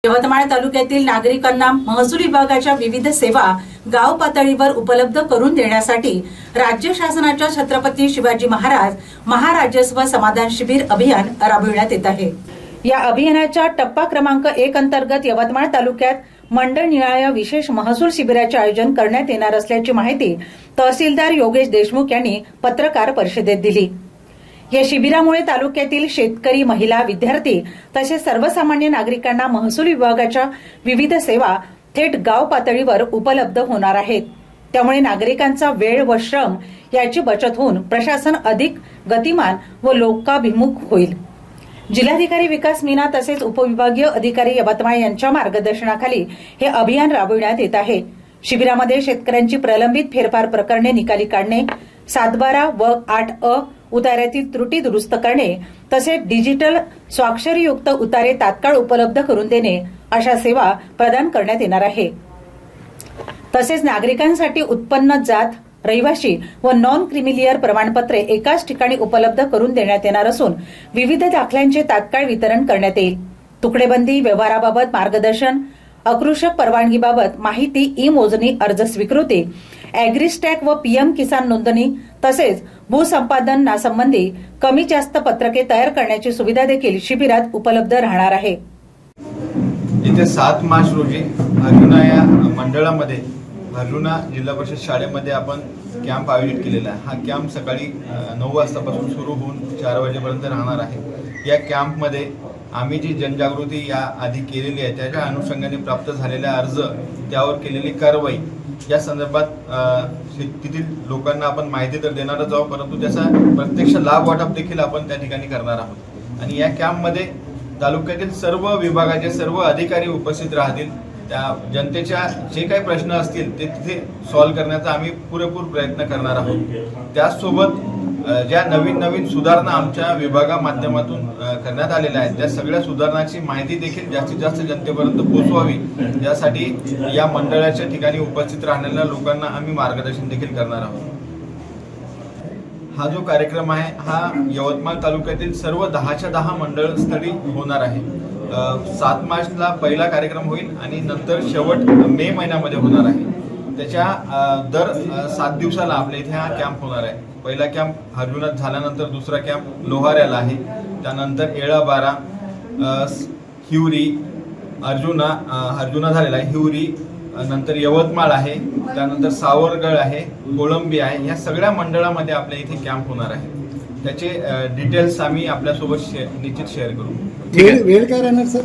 यवतमाळ तालुक्यातील नागरिकांना महसूल विभागाच्या विविध सेवा गाव पातळीवर उपलब्ध करून देण्यासाठी राज्य शासनाच्या छत्रपती शिवाजी महाराज महाराजस्व समाधान शिबिर अभियान राबविण्यात येत आहे। या अभियानाच्या टप्पा क्रमांक 1 अंतर्गत यवतमाळ तालुक्यात मंडळ निहाय विशेष महसूल शिबिराचे आयोजन करण्यात येणार असल्याची माहिती तहसीलदार योगेश देशमुख यांनी पत्रकार परिषदेत दिली। या शिबिरामुळे तालुक्यातील शेतकरी, महिला, विद्यार्थी तसेच सर्वसामान्य नागरिकांना महसूल विभागाच्या विविध सेवा थेट गाव पातळीवर उपलब्ध होणार आहेत। त्यामुळे नागरिकांचा वेळ व श्रम याची बचत होऊन प्रशासन अधिक गतिमान व लोकाभिमुख होईल। जिल्हाधिकारी विकास मीना तसेच उपविभागीय अधिकारी यवतमाळ यांच्या मार्गदर्शनाखाली हे अभियान राबविण्यात येत आहे। शिबिरामध्ये शेतकऱ्यांची प्रलंबित फेरफार प्रकरणे निकाली काढणे, 7/12 व 8अ उतार्यातील त्रुटी दुरुस्त करणे तसेच डिजिटल स्वाक्षरीयुक्त उतारे तात्काळ उपलब्ध करून देणे अशा सेवा प्रदान करण्यात येणार आहे। तसेच नागरिकांसाठी उत्पन्न, जात, रहिवाशी व नॉन क्रिमिलियर प्रमाणपत्रे एकाच ठिकाणी उपलब्ध करून देण्यात येणार असून विविध दाखल्यांचे तात्काळ वितरण करण्यात येईल। तुकडेबंदी व्यवहाराबाबत मार्गदर्शन, अकृषक परवानगीबाबत माहिती, ई मोजणी, अर्ज स्वीकृती, ॲग्रिस्टॅक व पीएम किसान नोंदणी तसेच भूसंपादनासंबंधी कमी जास्त पत्रके तयार करण्याची सुविधा देखील शिबिरात उपलब्ध राहणार आहे। येत्या 7 मार्च रोजी हरजुना या मंडळामध्ये हरजुना जिल्हा परिषद शाळेमध्ये आपण कॅम्प आयोजित केलेला आहे। हा कॅम्प सकाळी 9 वाजतापासून सुरू होऊन 4 वाजेपर्यंत राहणार आहे। या कॅम्पमध्ये आम्ही जी जनजागृती या आधी केलेली आहे त्याच्या अनुषंगाने प्राप्त झालेल्या अर्ज, त्यावर केलेली कारवाई या संदर्भात तेथील लोकांना आपण माहिती तर देणारच आहोत, परंतु त्याचा प्रत्यक्ष लाभ वाटप देखील आपण त्या ठिकाणी करणार आहोत। आणि या कॅम्पमध्ये तालुक्यातील सर्व विभागाचे सर्व अधिकारी उपस्थित राहतील। त्या जनतेच्या जे काही प्रश्न असतील ते तिथे सॉल्व्ह करण्याचा आम्ही पुरेपूर प्रयत्न करणार आहोत। त्याचसोबत ज्या नवीन सुधारणा आमच्या विभागा माध्यमातून करण्यात आलेल्या आहेत त्या सगळ्या सुधारणाची माहिती देखील जास्तीत जास्त जनतेपर्यंत पोहोचवावी, यासाठी या मंडळाच्या ठिकाणी उपस्थित राहणाऱ्या लोकांना आम्ही मार्गदर्शन देखील करणार आहोत। हा जो कार्यक्रम आहे हा यवतमाळ तालुक्यातील सर्व 10च्या 10 मंडळ स्थळी होणार आहे। 7 मार्चला पहिला कार्यक्रम होईल आणि नंतर शेवट मे महिन्यामध्ये होणार आहे। त्याच्या दर 7 दिवसाला आपल्या इथे हा कॅम्प होणार आहे। पहिला कॅम्प हरजुनात झाल्यानंतर दुसरा कॅम्प लोहाऱ्याला आहे, त्यानंतर येळाबारा, हिवरी, हरजुना झालेला आहे, हिवरी, नंतर यवतमाळ आहे, त्यानंतर सावरगड आहे, कोळंबी आहे। या सगळ्या मंडळामध्ये आपल्या इथे कॅम्प होणार आहे। त्याचे डिटेल्स आम्ही आपल्यासोबत निश्चित शेअर करू। वेळ काय राहणार सर?